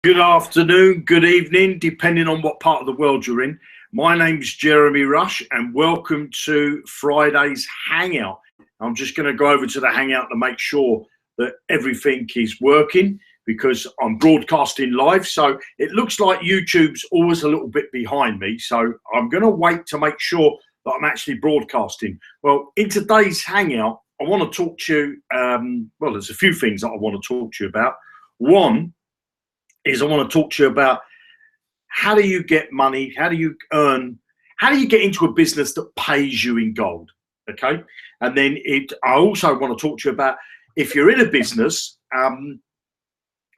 Good afternoon, good evening, depending on what part of the world you're in. My name's Jeremy Rush and welcome to Friday's Hangout. I'm just going to go over to the Hangout to make sure that everything is working because I'm broadcasting live. So it looks like YouTube's always a little bit behind me. So I'm going to wait to make sure that I'm actually broadcasting. Well, in today's Hangout, I want to talk to you, well, there's a few things that I want to talk to you about. One is I want to talk to you about how do you get money, how do you get into a business that pays you in gold, okay? And then I also want to talk to you about if you're in a business and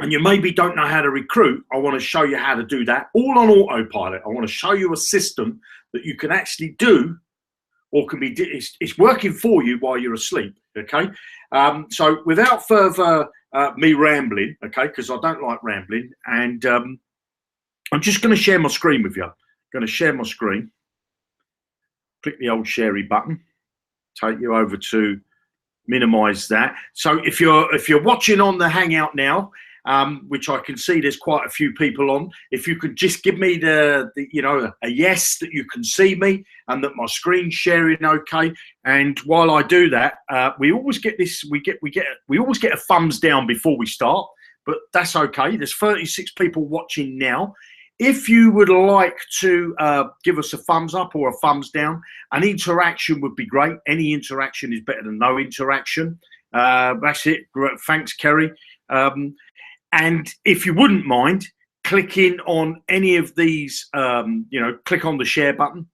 you maybe don't know how to recruit, I want to show you how to do that all on autopilot. I want to show you a system that you can actually do or can be, it's working for you while you're asleep, okay? So without further me rambling, okay, because I don't like rambling, and I'm just going to share my screen with you. I'm going to share my screen. Click the old sharey button. Take you over to minimize that. So if you're watching on the Hangout now, which I can see there's quite a few people on, if you could just give me the a yes that you can see me and that my screen's sharing okay. And while I do that, we always get this. We always get a thumbs down before we start, but that's okay. There's 36 people watching now. If you would like to give us a thumbs up or a thumbs down, an interaction would be great. Any interaction is better than no interaction. That's it. Thanks, Kerry. And if you wouldn't mind clicking on any of these, click on the share button.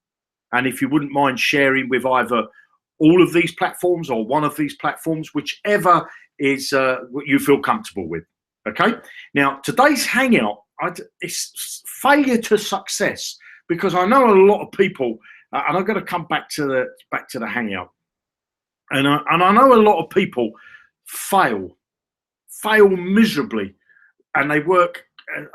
And if you wouldn't mind sharing with either all of these platforms or one of these platforms, whichever is what you feel comfortable with. Okay. Now, today's Hangout, it's failure to success, because I know a lot of people, and I've got to come back to the Hangout, and I know a lot of people fail miserably, and they work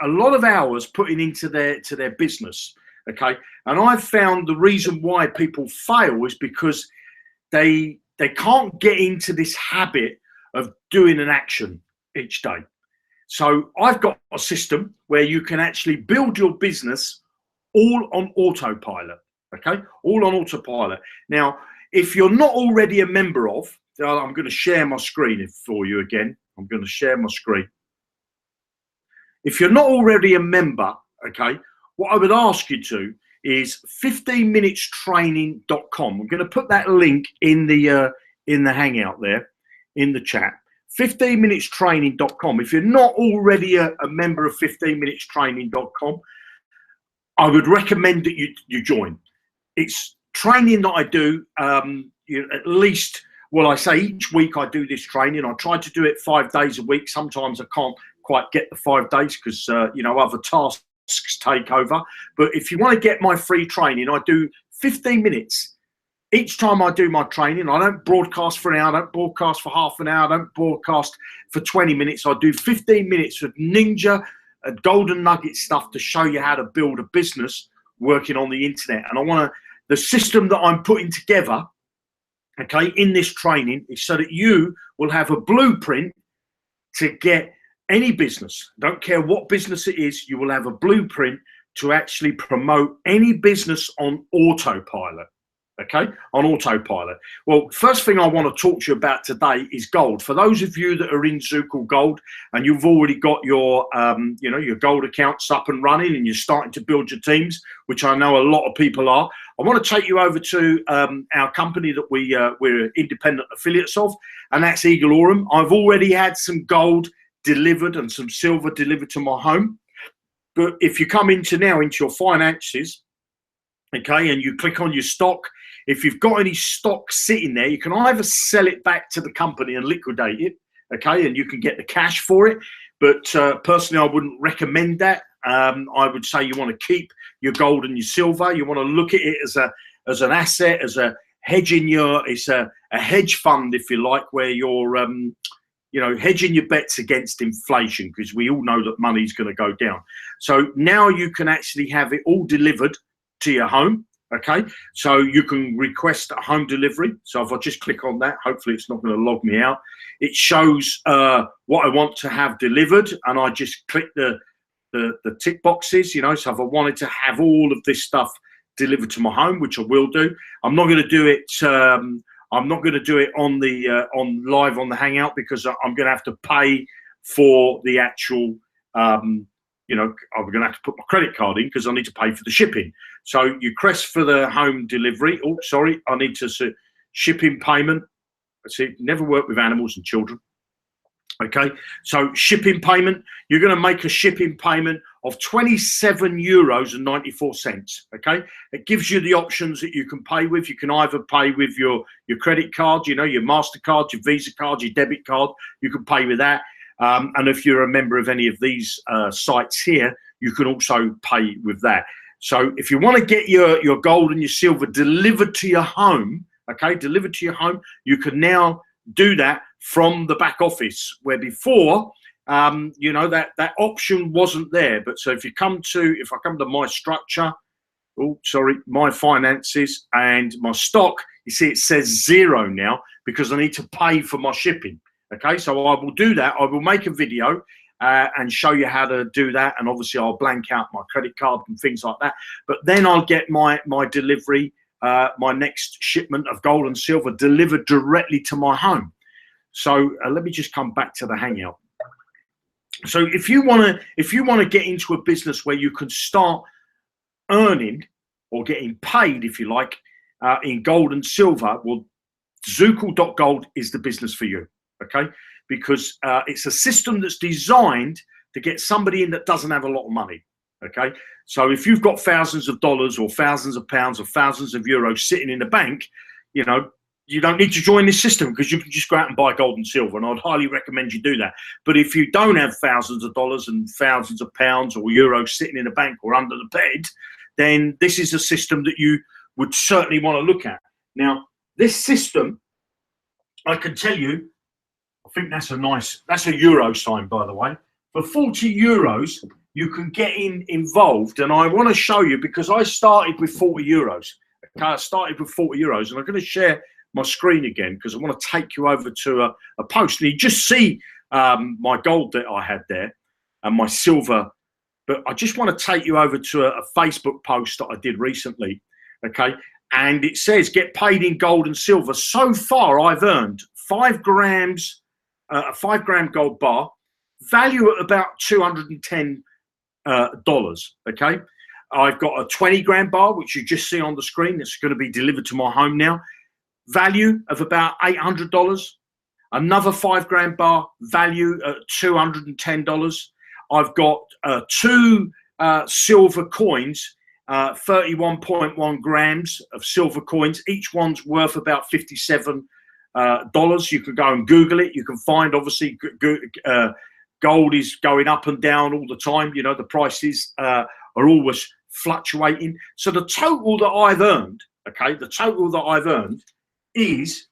a lot of hours putting into their business. Okay, and I've found the reason why people fail is because they can't get into this habit of doing an action each day. So I've got a system where you can actually build your business all on autopilot, okay? All on autopilot. Now, if you're not already a member of, I'm going to share my screen for you again. I'm going to share my screen. If you're not already a member, okay, what I would ask you to is 15minutestraining.com. I'm going to put that link in the Hangout there, in the chat. 15minutestraining.com. If you're not already a member of 15minutestraining.com, I would recommend that you join. It's training that I do at least, well, I say each week I do this training. I try to do it 5 days a week. Sometimes I can't quite get the 5 days because, other tasks take over. But if you want to get my free training, I do 15 minutes. Each time I do my training, I don't broadcast for an hour, I don't broadcast for half an hour, I don't broadcast for 20 minutes. I do 15 minutes of ninja, golden nugget stuff to show you how to build a business working on the internet. And the system that I'm putting together, okay, in this training is so that you will have a blueprint to get any business. Don't care what business it is, you will have a blueprint to actually promote any business on autopilot. Okay, on autopilot. Well, first thing I want to talk to you about today is gold. For those of you that are in Zukul Gold and you've already got your, your gold accounts up and running and you're starting to build your teams, which I know a lot of people are, I want to take you over to our company that we're independent affiliates of, and that's Eagle Aurum. I've already had some gold delivered and some silver delivered to my home. But if you come into your finances, okay, and you click on your stock, if you've got any stock sitting there, you can either sell it back to the company and liquidate it, okay, and you can get the cash for it. But personally, I wouldn't recommend that. I would say you want to keep your gold and your silver. You want to look at it as an asset, as a hedging it's a hedge fund, if you like, where you're hedging your bets against inflation, because we all know that money's going to go down. So now you can actually have it all delivered to your home. Okay, so you can request a home delivery. So if I just click on that, hopefully it's not going to log me out. It shows what I want to have delivered, and I just click the the tick boxes, you know. So if I wanted to have all of this stuff delivered to my home, which I will do, I'm not going to do it. I'm not going to do it on the on live on the Hangout, because I'm going to have to pay for the actual. You know, I'm going to have to put my credit card in because I need to pay for the shipping. So you press for the home delivery. Oh, sorry, I need to shipping payment. See, never work with animals and children. Okay, so shipping payment, you're going to make a shipping payment of €27.94. Okay, it gives you the options that you can pay with. You can either pay with your credit card, you know, your MasterCard, your Visa card, your debit card. You can pay with that. And if you're a member of any of these sites here, you can also pay with that. So if you want to get your gold and your silver delivered to your home, okay, delivered to your home, you can now do that from the back office, where before, you know, that option wasn't there. But so if I come to my structure, oh, sorry, my finances and my stock, you see it says 0 now because I need to pay for my shipping. Okay, so I will do that. I will make a video and show you how to do that. And obviously I'll blank out my credit card and things like that. But then I'll get my delivery, my next shipment of gold and silver delivered directly to my home. So let me just come back to the Hangout. So if you want to get into a business where you can start earning or getting paid, if you like, in gold and silver, well, Zukul.gold is the business for you. Okay, because it's a system that's designed to get somebody in that doesn't have a lot of money. Okay, so if you've got thousands of dollars or thousands of pounds or thousands of euros sitting in the bank, you know, you don't need to join this system because you can just go out and buy gold and silver, and I'd highly recommend you do that. But if you don't have thousands of dollars and thousands of pounds or euros sitting in the bank or under the bed, then this is a system that you would certainly want to look at. Now, this system, I can tell you, I think that's a euro sign, by the way. For 40 euros, you can get involved. And I want to show you, because I started with 40 euros. Okay, I started with 40 euros, and I'm going to share my screen again because I want to take you over to a post. And you just see my gold that I had there and my silver. But I just want to take you over to a Facebook post that I did recently. Okay. And it says, get paid in gold and silver. So far, I've earned 5 grams. A 5 gram gold bar, value at about $210. Okay, I've got a 20 gram bar, which you just see on the screen. It's going to be delivered to my home now. Value of about $800. Another 5 gram bar, value at $210. I've got 2 silver coins, 31.1 grams of silver coins. Each one's worth about $57. You can go and Google it. You can find, obviously, gold is going up and down all the time. You know, the prices are always fluctuating. So the total that I've earned, okay, the total that I've earned is,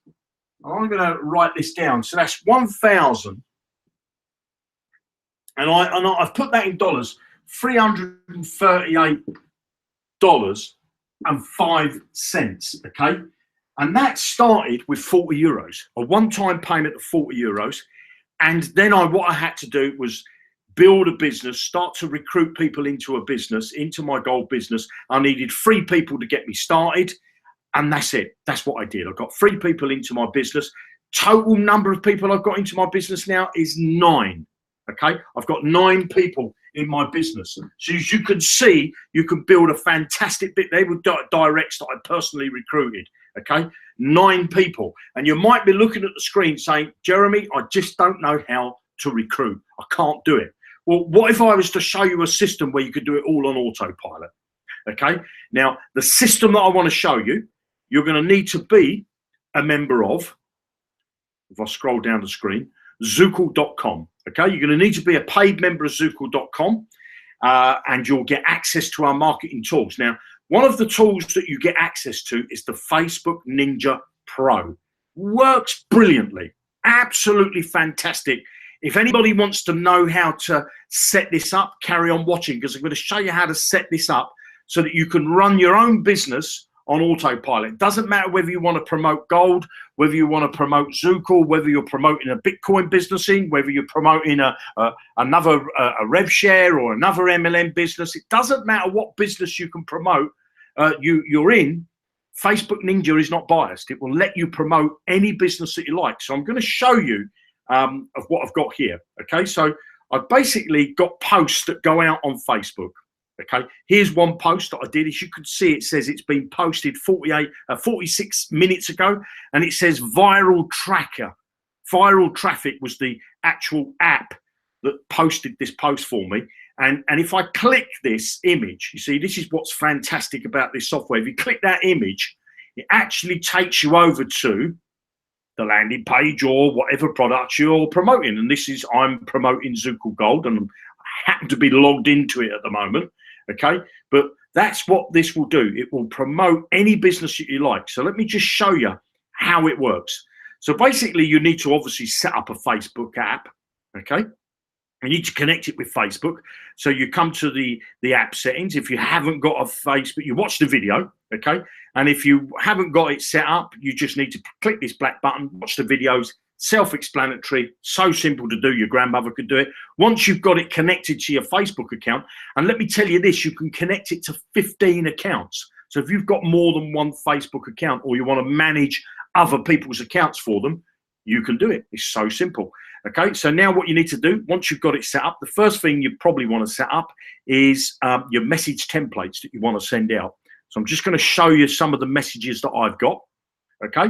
I'm going to write this down. So that's 1,000, and I've put that in dollars, $338.05. Okay. And that started with 40 euros, a one-time payment of 40 euros. And then what I had to do was build a business, start to recruit people into a business, into my gold business. I needed 3 people to get me started. And that's it. That's what I did. I got 3 people into my business. Total number of people I've got into my business now is 9. Okay. I've got 9 people in my business. So as you can see, you can build a fantastic bit. They were directs that I personally recruited. Okay, 9 people. And you might be looking at the screen saying, Jeremy, I just don't know how to recruit. I can't do it. Well, what if I was to show you a system where you could do it all on autopilot? Okay, now the system that I want to show you, you're going to need to be a member of, if I scroll down the screen, Zukul.com. Okay, you're going to need to be a paid member of Zukul.com, and you'll get access to our marketing tools. Now, one of the tools that you get access to is the Facebook Ninja Pro. Works brilliantly, absolutely fantastic. If anybody wants to know how to set this up, carry on watching, because I'm going to show you how to set this up so that you can run your own business on autopilot. It doesn't matter whether you want to promote gold, whether you want to promote Zukul, whether you're promoting a Bitcoin business whether you're promoting another rev share or another MLM business. It doesn't matter what business you can promote you're in. Facebook Ninja is not biased. It will let you promote any business that you like. So I'm going to show you of what I've got here. Okay, so I've basically got posts that go out on Facebook. Okay, here's one post that I did. As you can see, it says it's been posted 46 minutes ago, and it says viral tracker. Viral traffic was the actual app that posted this post for me. And if I click this image, you see, this is what's fantastic about this software. If you click that image, it actually takes you over to the landing page or whatever product you're promoting. And this is, I'm promoting Zukul Gold, and I happen to be logged into it at the moment. Okay, but that's what this will do. It will promote any business that you like. So let me just show you how it works. So basically, you need to obviously set up a Facebook app. Okay, you need to connect it with Facebook. So you come to the app settings. If you haven't got a Facebook, you watch the video. Okay, and if you haven't got it set up, you just need to click this black button, watch the videos. Self-explanatory, so simple to do. Your grandmother could do it. Once you've got it connected to your Facebook account, and let me tell you this, you can connect it to 15 accounts. So if you've got more than one Facebook account, or you want to manage other people's accounts for them, you can do it. It's so simple. Okay, so now what you need to do, once you've got it set up, the first thing you probably want to set up is your message templates that you want to send out. So I'm just going to show you some of the messages that I've got. Okay,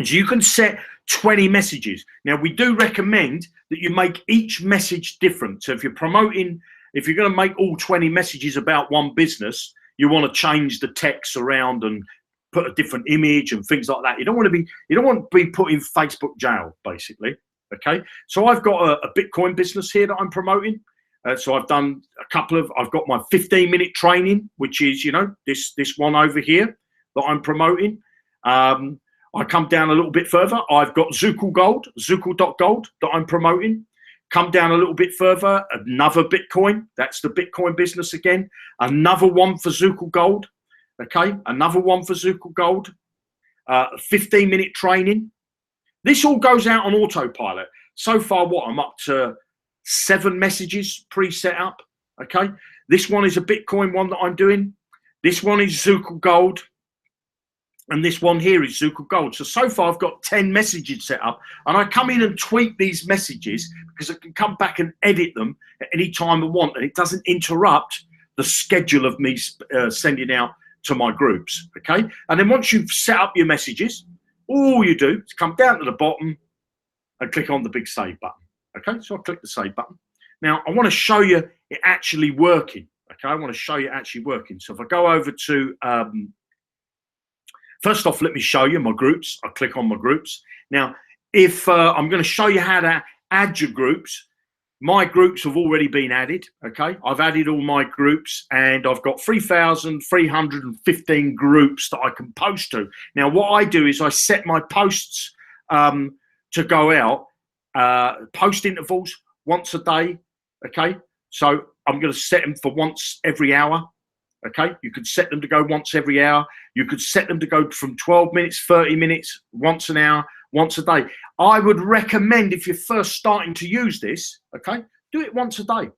so you can set 20 messages. Now, we do recommend that you make each message different. So if you're promoting, if you're going to make all 20 messages about one business, you want to change the text around and put a different image and things like that. You don't want to be put in Facebook jail, basically. Okay, so I've got a Bitcoin business here that I'm promoting. So I've done I've got my 15-minute training, which is, you know, this one over here that I'm promoting. I come down a little bit further. I've got Zukul Gold, Zukul.gold that I'm promoting. Come down a little bit further, another Bitcoin. That's the Bitcoin business again. Another one for Zukul Gold. Okay, another one for Zukul Gold. 15-minute training. This all goes out on autopilot. So far, I'm up to 7 messages pre-set up. Okay, this one is a Bitcoin one that I'm doing. This one is Zukul Gold. And this one here is Zukul Gold. So far, I've got 10 messages set up. And I come in and tweak these messages because I can come back and edit them at any time I want. And it doesn't interrupt the schedule of me sending out to my groups. Okay. And then once you've set up your messages, all you do is come down to the bottom and click on the big save button. Okay. So I click the save button. Now, I want to show you it actually working. Okay. I want to show you it actually working. So if I go over to... first off, let me show you my groups. I click on my groups. Now, if I'm going to show you how to add your groups, my groups have already been added. Okay, I've added all my groups, and I've got 3,315 groups that I can post to. Now, what I do is I set my posts to go out, post intervals once a day. Okay, so I'm going to set them for once every hour. Okay, you could set them to go once every hour. You could set them to go from 12 minutes, 30 minutes, once an hour, once a day. I would recommend, if you're first starting to use this, okay, do it once a day.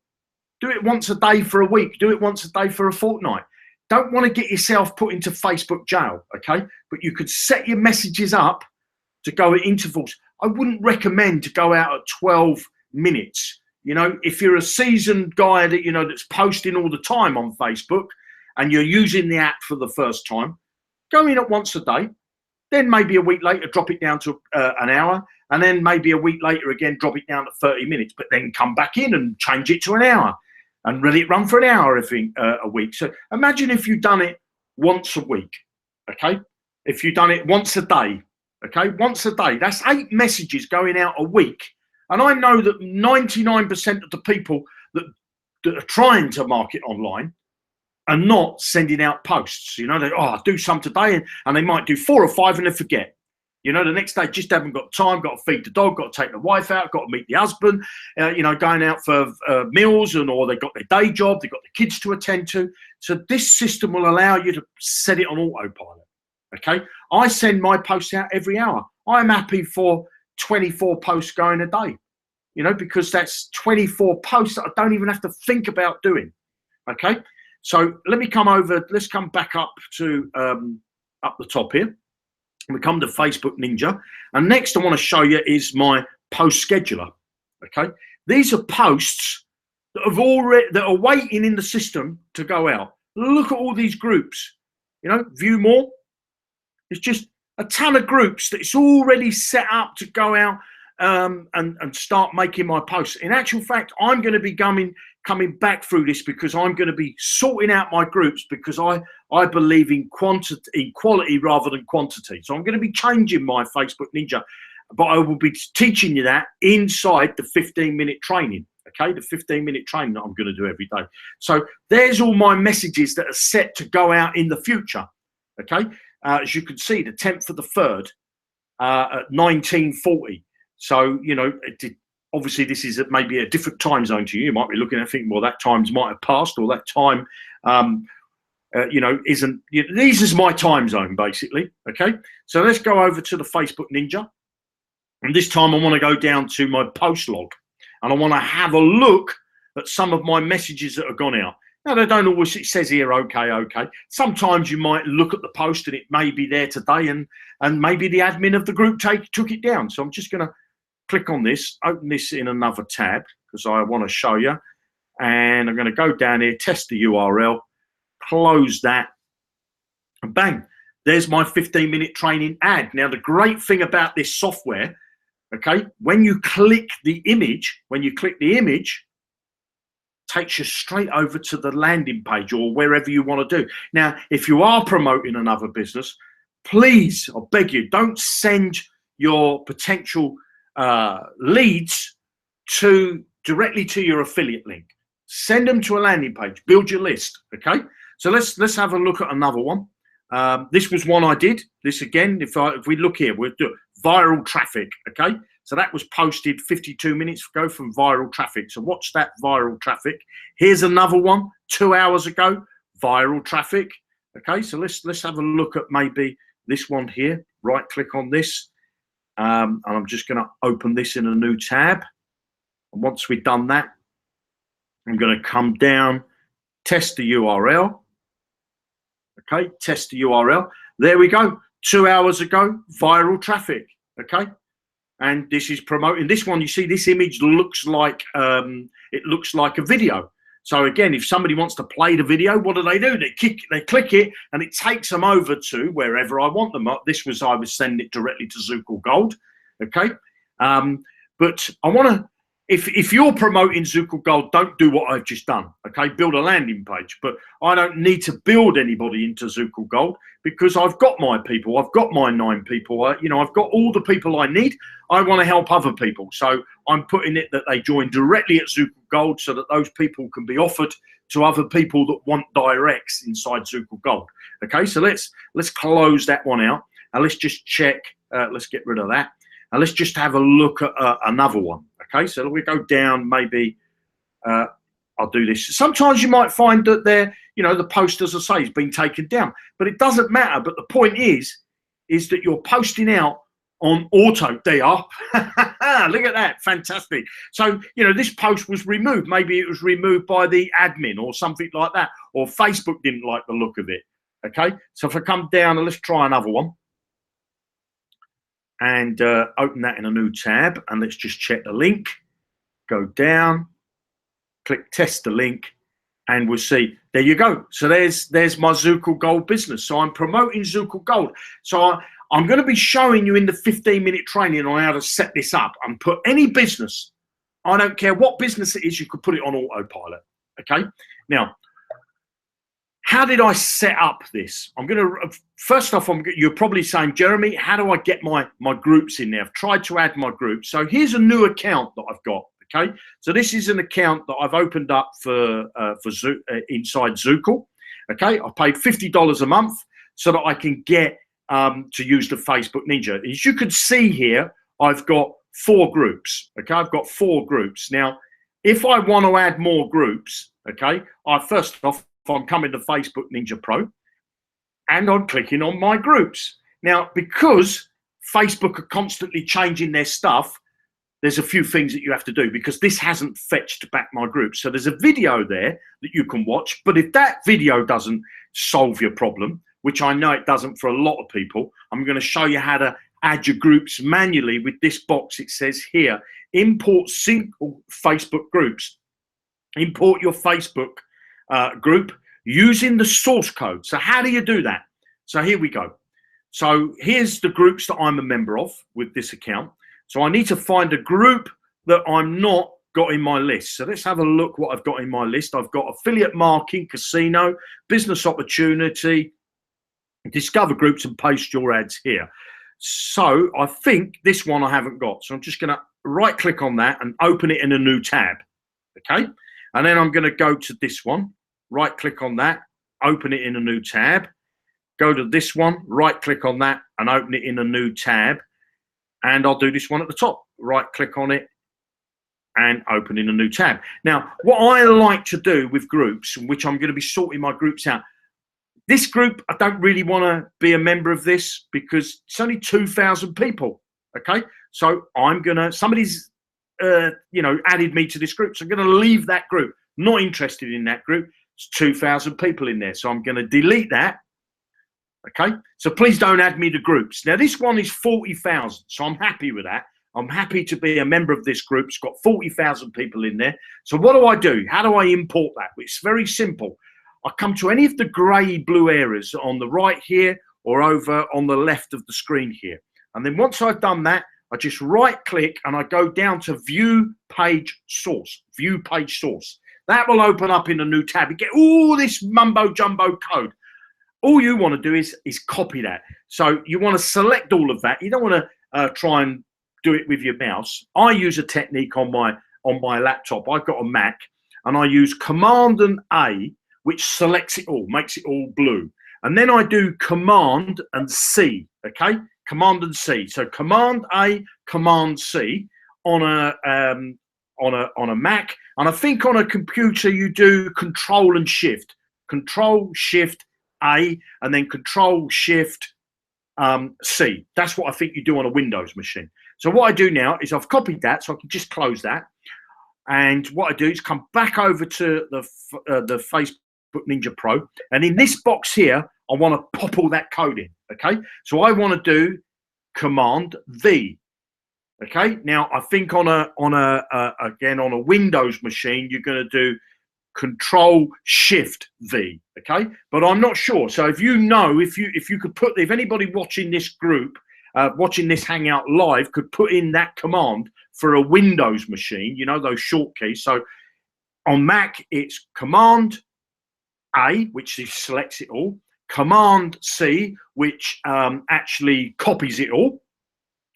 Do it once a day for a week. Do it once a day for a fortnight. Don't want to get yourself put into Facebook jail, okay? But you could set your messages up to go at intervals. I wouldn't recommend to go out at 12 minutes. You know, if you're a seasoned guy that, you know, that's posting all the time on Facebook, and you're using the app for the first time, go in at once a day, then maybe a week later, drop it down to an hour, and then maybe a week later again, drop it down to 30 minutes, but then come back in and change it to an hour and let it run for an hour a week. So imagine if you've done it once a week, okay? If you've done it once a day, okay? Once a day, that's 8 messages going out a week. And I know that 99% of the people that are trying to market online are not sending out posts. You know, I'll do some today, and they might do 4 or 5 and they forget. You know, the next day just haven't got time, got to feed the dog, got to take the wife out, got to meet the husband, you know, going out for meals, or they've got their day job, they've got the kids to attend to. So this system will allow you to set it on autopilot, okay? I send my posts out every hour. I'm happy for 24 posts going a day, you know, because that's 24 posts that I don't even have to think about doing, okay? So let me come over, let's come back up to up the top here. We come to Facebook Ninja, and next I want to show you is my post scheduler. Okay, these are posts that are waiting in the system to go out. Look at all these groups. You know, view more. It's just a ton of groups that it's already set up to go out and start making my posts. In actual fact, I'm going to be coming back through this because I'm going to be sorting out my groups, because I believe in quality rather than quantity. So I'm going to be changing my Facebook Ninja, but I will be teaching you that inside the 15-minute training. Okay, the 15-minute training that I'm going to do every day. So there's all my messages that are set to go out in the future. Okay, as you can see, the 10th of the 3rd at 19:40. So, you know, obviously this is maybe a different time zone to you. You might be looking at thinking, well, that times might have passed, or that time, you know, isn't. This is my time zone, basically. Okay, so let's go over to the Facebook Ninja. And this time I want to go down to my post log, and I want to have a look at some of my messages that have gone out. Now, they don't always, it says here, okay, okay. Sometimes you might look at the post and it may be there today, and maybe the admin of the group took it down. So I'm just going to click on this, open this in another tab because I want to show you. And I'm going to go down here, test the URL, close that, and bang, there's my 15-minute training ad. Now, the great thing about this software, okay, when you click the image, takes you straight over to the landing page or wherever you want to do. Now, if you are promoting another business, please, I beg you, don't send your potential leads directly to your affiliate link. Send them to a landing page. Build your list. Okay. So let's have a look at another one. This was one I did. This again, if we look here, we'll do viral traffic. Okay. So that was posted 52 minutes ago from viral traffic. So watch that viral traffic. Here's another one 2 hours ago, viral traffic. Okay, so let's have a look at maybe this one here. Right click on this. And I'm just going to open this in a new tab. And once we've done that, I'm going to come down, test the URL. Okay, test the URL. There we go. 2 hours ago, viral traffic. Okay. And this is promoting this one. You see, this image looks like it looks like a video. So again, if somebody wants to play the video, what do? They click it, and it takes them over to wherever I want them. I was sending it directly to Zukul Gold. Okay, but I want to. If you're promoting Zukul Gold, don't do what I've just done. Okay, build a landing page. But I don't need to build anybody into Zukul Gold because I've got my people. I've got my 9 people. You know, I've got all the people I need. I want to help other people. So I'm putting it that they join directly at Zukul Gold so that those people can be offered to other people that want directs inside Zukul Gold. Okay, so let's close that one out. And let's just check. Let's get rid of that. And let's just have a look at another one. Okay, so we go down, maybe I'll do this. Sometimes you might find that the post, as I say, has been taken down, but it doesn't matter. But the point is that you're posting out on auto. They are. Look at that. Fantastic. So, this post was removed. Maybe it was removed by the admin or something like that, or Facebook didn't like the look of it. Okay, so if I come down and let's try another one. And open that in a new tab, and let's just check the link. Go down, click test the link, and we'll see. There you go. So there's my Zukul Gold business. So I'm promoting Zukul Gold. So I'm going to be showing you in the 15-minute training on how to set this up and put any business. I don't care what business it is, you could put it on autopilot. Okay. Now, how did I set up this? First off, you're probably saying, Jeremy, how do I get my groups in there? I've tried to add my groups. So here's a new account that I've got. Okay, so this is an account that I've opened up for inside Zukul. Okay, I paid $50 a month so that I can get to use the Facebook Ninja. As you can see here, I've got 4 groups. Okay, I've got 4 groups. Now, if I want to add more groups, okay, first off, I'm coming to Facebook Ninja Pro and I'm clicking on my groups. Now, because Facebook are constantly changing their stuff, there's a few things that you have to do because this hasn't fetched back my group. So there's a video there that you can watch, but if that video doesn't solve your problem, which I know it doesn't for a lot of people, I'm going to show you how to add your groups manually with this box. It says here, import single Facebook groups. Import your Facebook group using the source code. So how do you do that? So here we go. So here's the groups that I'm a member of with this account. So I need to find a group that I'm not got in my list. So let's have a look what I've got in my list. I've got affiliate marketing, casino, business opportunity, discover groups and paste your ads here. So I think this one I haven't got. So I'm just going to right click on that and open it in a new tab. Okay. And then I'm going to go to this one, right click on that, open it in a new tab, go to this one, right click on that and open it in a new tab. And I'll do this one at the top, right click on it and open in a new tab. Now, what I like to do with groups, which I'm going to be sorting my groups out, this group, I don't really want to be a member of this because it's only 2,000 people. Okay. So I'm going to, somebody's, added me to this group. So I'm going to leave that group. Not interested in that group. It's 2,000 people in there. So I'm going to delete that. Okay. So please don't add me to groups. Now this one is 40,000. So I'm happy with that. I'm happy to be a member of this group. It's got 40,000 people in there. So what do I do? How do I import that? It's very simple. I come to any of the grey blue areas on the right here or over on the left of the screen here. And then once I've done that, I just right click and I go down to view page source, view page source. That will open up in a new tab. You get all this mumbo jumbo code. All you want to do is copy that. So you want to select all of that. You don't want to try and do it with your mouse. I use a technique on my laptop. I've got a Mac and I use Command and A, which selects it all, makes it all blue. And then I do Command and C, okay? Command and C. So Command A, Command C on a Mac. And I think on a computer you do Control and Shift. Control, Shift, A, and then Control, Shift, C. That's what I think you do on a Windows machine. So what I do now is I've copied that, so I can just close that. And what I do is come back over to the Facebook Ninja Pro, and in this box here I want to pop all that code in. Okay, so I want to do Command V. Okay, now I think on a Windows machine you're going to do Control Shift V. Okay, but I'm not sure. So if you know, if you could put, if anybody watching this group, watching this Hangout live, could put in that command for a Windows machine, you know, those short keys. So on Mac it's Command A, which selects it all, Command C, which actually copies it all,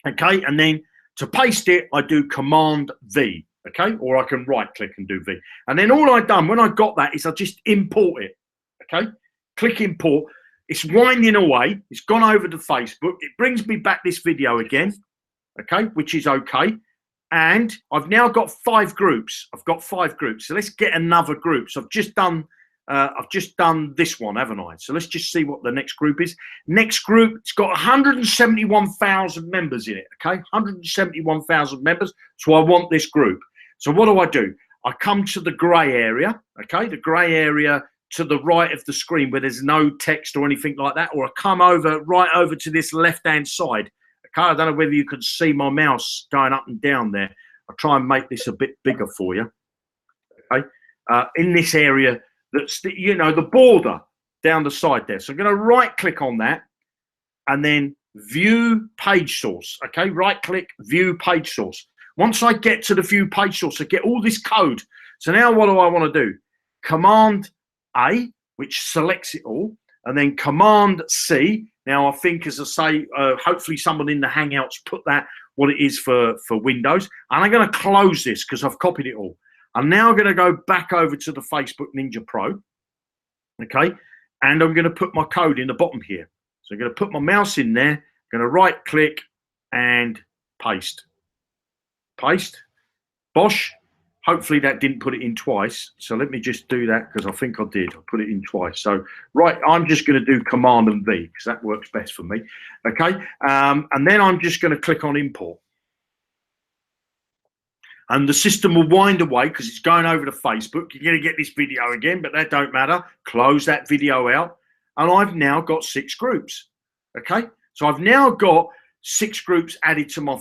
okay, and then to paste it I do Command V, okay, or I can right click and do V, and then all I've done when I got that is I just import it. Okay, click import. It's winding away, it's gone over to Facebook, it brings me back this video again, okay, which is okay. And I've now got 5 groups. I've got 5 groups. So let's get another group. So I've just done this one, haven't I? So let's just see what the next group is. Next group, it's got 171,000 members in it, okay? 171,000 members. So I want this group. So what do? I come to the grey area, okay? The grey area to the right of the screen where there's no text or anything like that, or I come right over to this left-hand side. Okay, I don't know whether you can see my mouse going up and down there. I'll try and make this a bit bigger for you. Okay, in this area, that's the border down the side there. So I'm going to right click on that and then view page source. Okay, right click, view page source. Once I get to the view page source, I get all this code. So now what do I want to do? Command A, which selects it all, and then Command C. Now, I think, as I say, hopefully someone in the Hangouts put that, what it is for Windows. And I'm going to close this because I've copied it all. I'm now going to go back over to the Facebook Ninja Pro, okay? And I'm going to put my code in the bottom here, So I'm going to put my mouse in there, I'm going to right click and paste. Paste. Bosh. Hopefully that didn't put it in twice. So let me just do that because I think I did. I put it in twice. So right, I'm just going to do Command and V because that works best for me. Okay. And then I'm just going to click on import. And the system will wind away because it's going over to Facebook. You're going to get this video again, but that don't matter. Close that video out. And I've now got 6 groups. Okay. So I've now got 6 groups added to my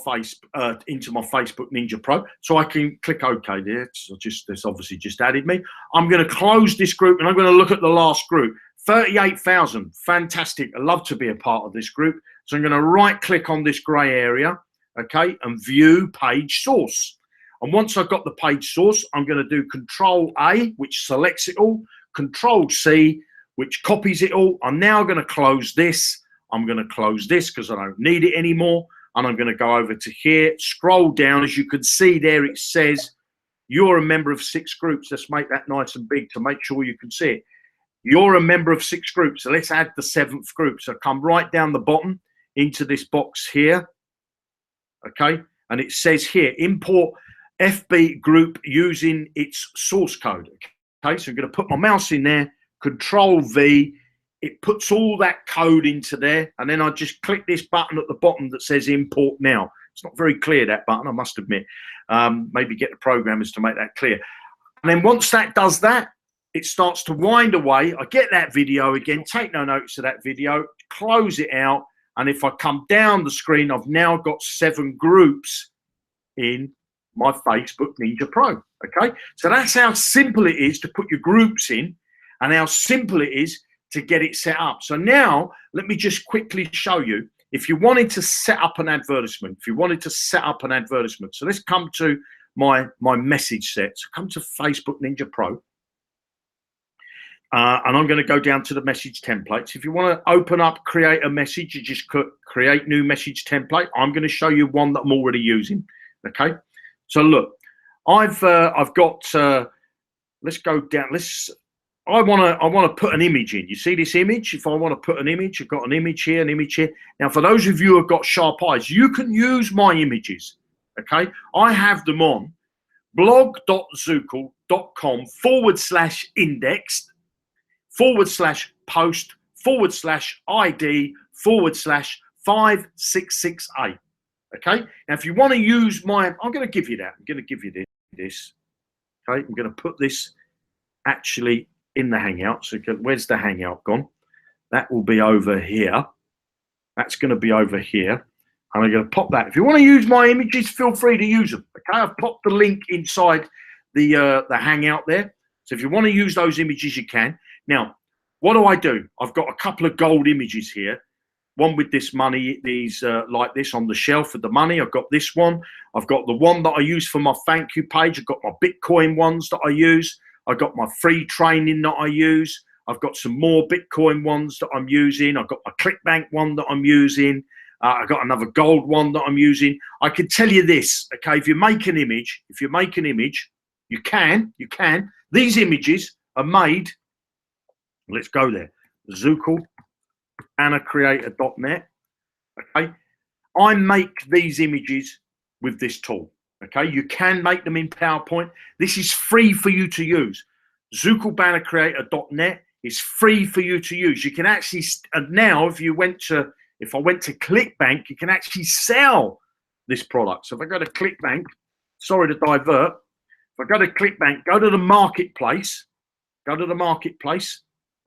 into my Facebook Ninja Pro. So I can click OK there. So that's obviously just added me. I'm going to close this group and I'm going to look at the last group. 38,000. Fantastic. I love to be a part of this group. So I'm going to right click on this gray area. Okay. And view page source. And once I've got the page source, I'm going to do Control A, which selects it all. Control C, which copies it all. I'm now going to close this. I'm going to close this because I don't need it anymore. And I'm going to go over to here, scroll down. As you can see there, it says you're a member of 6 groups. Let's make that nice and big to make sure you can see it. You're a member of 6 groups. So let's add the 7th group. So come right down the bottom into this box here. Okay. And it says here, import FB group using its source code. Okay. So I'm going to put my mouse in there, Control V. It puts all that code into there, and then I just click this button at the bottom that says import now. It's not very clear, that button, I must admit. Maybe get the programmers to make that clear. And then once that does that, it starts to wind away. I get that video again, take no notice of that video, close it out, and if I come down the screen, I've now got 7 groups in my Facebook Ninja Pro, okay? So that's how simple it is to put your groups in and how simple it is to get it set up. So now let me just quickly show you if you wanted to set up an advertisement, So let's come to my message set. So come to Facebook Ninja Pro. And I'm going to go down to the message templates. If you want to open up, create a message, you just click create new message template. I'm going to show you one that I'm already using. Okay. So look, I've got, let's go down. I want to put an image in. You see this image? If I want to put an image, I've got an image here, an image here. Now, for those of you who have got sharp eyes, you can use my images. Okay. I have them on blog.zukul.com/index/ID/566A. Okay. Now, if you want to use my, I'm going to give you that. I'm going to give you this. Okay. I'm going to put this actually in the Hangout. So where's the Hangout gone? That will be over here. That's going to be over here. And I'm going to pop that. If you want to use my images, feel free to use them. Okay. I've popped the link inside the Hangout there. So if you want to use those images, you can. Now, what do? I've got a couple of gold images here. One with this money, these like this on the shelf with the money. I've got this one. I've got the one that I use for my thank you page. I've got my Bitcoin ones that I use. I've got my free training that I use. I've got some more Bitcoin ones that I'm using. I've got my ClickBank one that I'm using. I've got another gold one that I'm using. I can tell you this, okay? If you make an image, you can. These images are made. Let's go there. Zukul Autoresponder.net. Okay, I make these images with this tool. Okay, you can make them in PowerPoint. This is free for you to use. Zukul.net is free for you to use. You can actually, and now if I went to ClickBank, you can actually sell this product. So if I go to ClickBank, sorry to divert. If I go to ClickBank, go to the marketplace.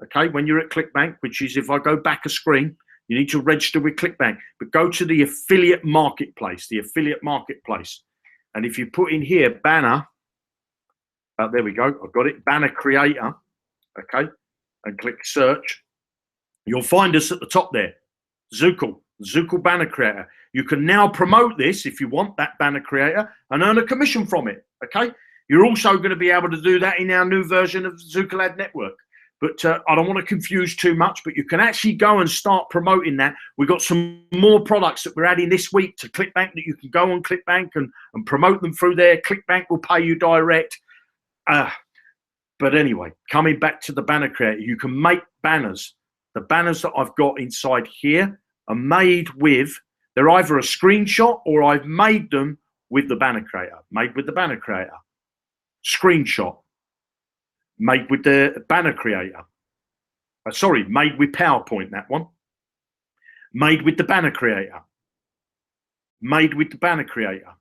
Okay, when you're at ClickBank, which is if I go back a screen, you need to register with ClickBank, but go to the affiliate marketplace, And if you put in here, banner, there we go, I've got it, banner creator, okay, and click search, you'll find us at the top there, Zukul banner creator. You can now promote this if you want, that banner creator, and earn a commission from it, okay? You're also going to be able to do that in our new version of Zukul Ad Network. But I don't want to confuse too much, but you can actually go and start promoting that. We've got some more products that we're adding this week to ClickBank that you can go on ClickBank and promote them through there. ClickBank will pay you direct. But anyway, coming back to the banner creator, you can make banners the banners that I've got inside here are made with, they're either a screenshot or I've made them with the banner creator, made with the banner creator, screenshot, made with the banner creator. Sorry, made with PowerPoint, that one. Made with the banner creator. Made with the banner creator.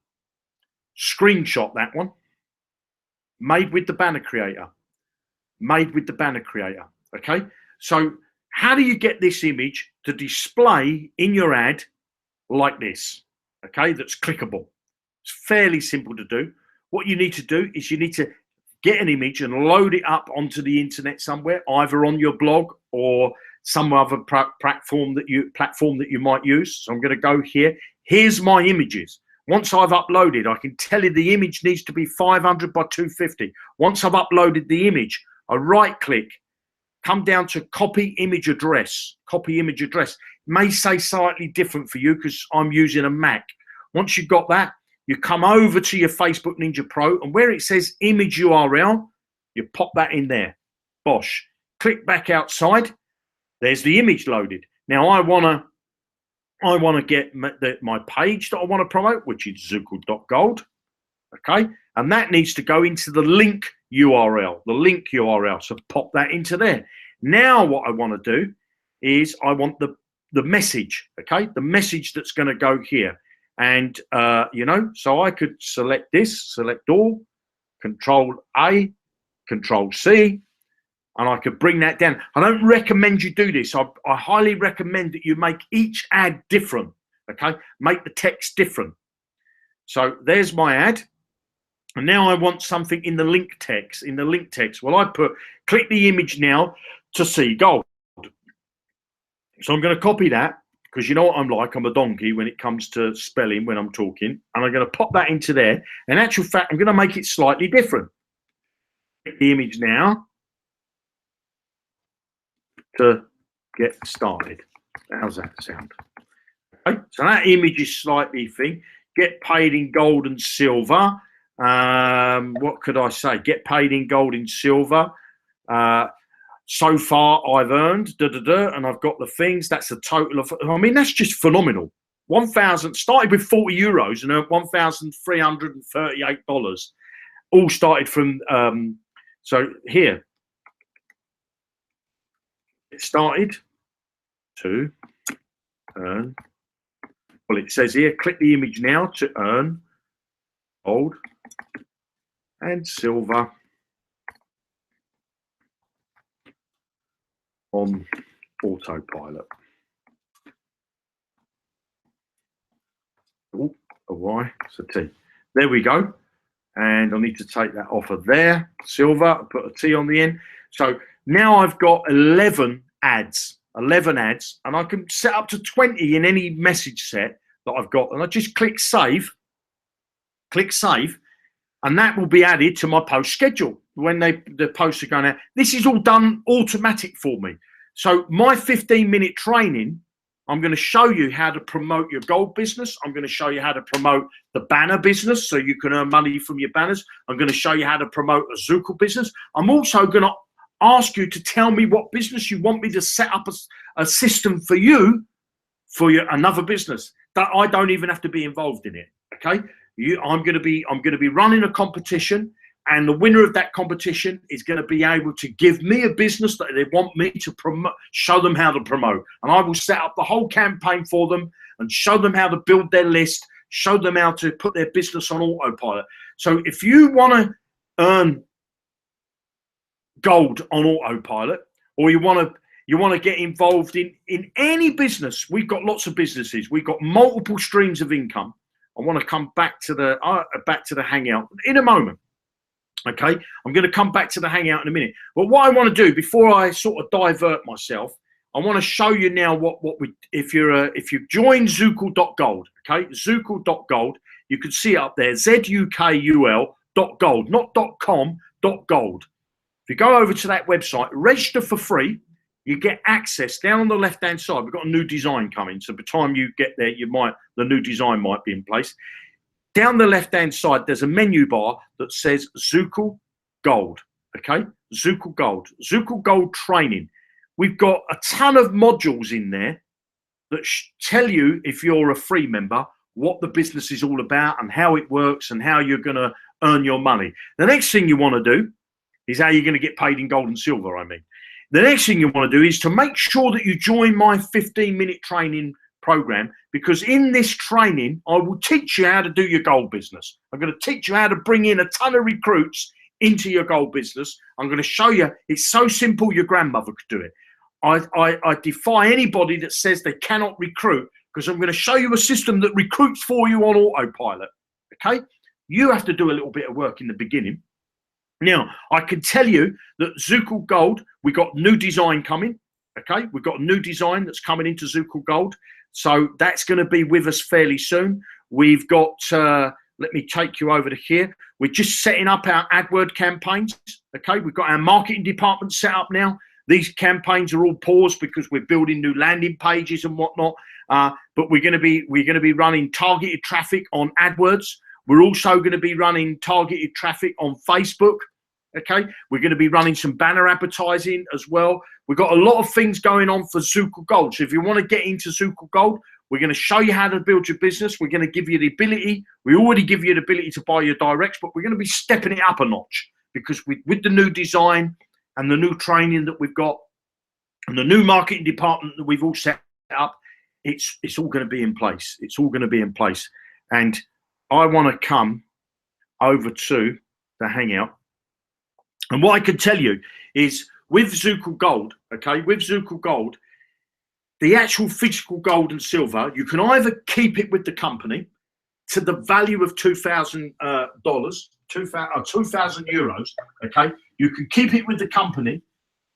Screenshot, that one. Made with the banner creator. Made with the banner creator. Okay, so how do you get this image to display in your ad like this? Okay, that's clickable. It's fairly simple to do. What you need to do is you need to get an image and load it up onto the internet somewhere, either on your blog or some other platform that you might use. So I'm going to go here. Here's my images. Once I've uploaded, I can tell you the image needs to be 500 by 250. Once I've uploaded the image, I right click, come down to copy image address. Copy image address. It may say slightly different for you because I'm using a Mac. Once you've got that, you come over to your Facebook Ninja Pro, and where it says image URL, you pop that in there. Bosh. Click back outside. There's the image loaded. Now I wanna get my page that I want to promote, which is zukul.gold. Okay, and that needs to go into the link URL. The link URL. So pop that into there. Now what I want to do is I want the message. Okay, the message that's going to go here. And, you know, so I could select this, select all, Control A, Control C, and I could bring that down. I don't recommend you do this. I highly recommend that you make each ad different, okay? Make the text different. So there's my ad. And now I want something in the link text. In the link text, well, I put, click the image now to see gold. So I'm going to copy that. Because you know what I'm like, I'm a donkey when it comes to spelling when I'm talking. And I'm going to pop that into there. In actual fact, I'm going to make it slightly different. Click the image now to get started. How's that sound? Okay, so that image is slightly thing. Get paid in gold and silver. What could I say? Get paid in gold and silver. So far I've earned and I've got the things. That's a total of, I mean, that's just phenomenal. 1,000 started with 40 euros and earned $1,338. All started from so here it started to earn. Well, it says here, click the image now to earn gold and silver on autopilot. Oh, a Y, it's a T. There we go. And I need to take that off of there. Silver, put a T on the end. So now I've got 11 ads, and I can set up to 20 in any message set that I've got. And I just click save, and that will be added to my post schedule when the posts are going out. This is all done automatic for me. So my 15-minute training, I'm going to show you how to promote your gold business. I'm going to show you how to promote the banner business so you can earn money from your banners. I'm going to show you how to promote a Zukul business. I'm also going to ask you to tell me what business you want me to set up a system for you for another business that I don't even have to be involved in it. Okay, I'm going to be running a competition, and the winner of that competition is going to be able to give me a business that they want me to promote, show them how to promote. And I will set up the whole campaign for them and show them how to build their list, show them how to put their business on autopilot. So if you want to earn gold on autopilot, or you want to get involved in any business, we've got lots of businesses. We've got multiple streams of income. I want to come back to the Hangout in a moment. Okay, I'm going to come back to the Hangout in a minute. But what I want to do before I sort of divert myself, I want to show you now what we, if you've joined Zukul.gold, okay, Zukul.gold, you can see it up there, ZUKUL.gold, not .com, .gold. If you go over to that website, register for free, you get access down on the left-hand side. We've got a new design coming, so by the time you get there, the new design might be in place. Down the left-hand side, there's a menu bar that says Zukul Gold, okay? Zukul Gold, Zukul Gold Training. we've got a ton of modules in there that tell you, if you're a free member, what the business is all about and how it works and how you're going to earn your money. The next thing you want to do is how you're going to get paid in gold and silver, I mean. The next thing you want to do is to make sure that you join my 15-minute training program, because in this training, I will teach you how to do your gold business. I'm going to teach you how to bring in a ton of recruits into your gold business. I'm going to show you it's so simple your grandmother could do it. I defy anybody that says they cannot recruit, because I'm going to show you a system that recruits for you on autopilot. Okay? You have to do a little bit of work in the beginning. Now, I can tell you that Zukul Gold, we got new design coming. Okay? We've got a new design that's coming into Zukul Gold. So that's going to be with us fairly soon. We've got, let me take you over to here. We're just setting up our AdWord campaigns. Okay? We've got our marketing department set up now. These campaigns are all paused because we're building new landing pages and whatnot. But we're going to be running targeted traffic on AdWords. We're also going to be running targeted traffic on Facebook. Okay, we're going to be running some banner advertising as well. We've got a lot of things going on for Zukul Gold. So if you want to get into Zukul Gold, we're going to show you how to build your business. We're going to give you the ability. We already give you the ability to buy your directs, but we're going to be stepping it up a notch, because with the new design and the new training that we've got and the new marketing department that we've all set up, it's all going to be in place. It's all going to be in place. And I want to come over to the Hangout. And what I can tell you is, with Zukul Gold, okay, with Zukul Gold, the actual physical gold and silver, you can either keep it with the company to the value of $2,000, 2,000 euros, okay? You can keep it with the company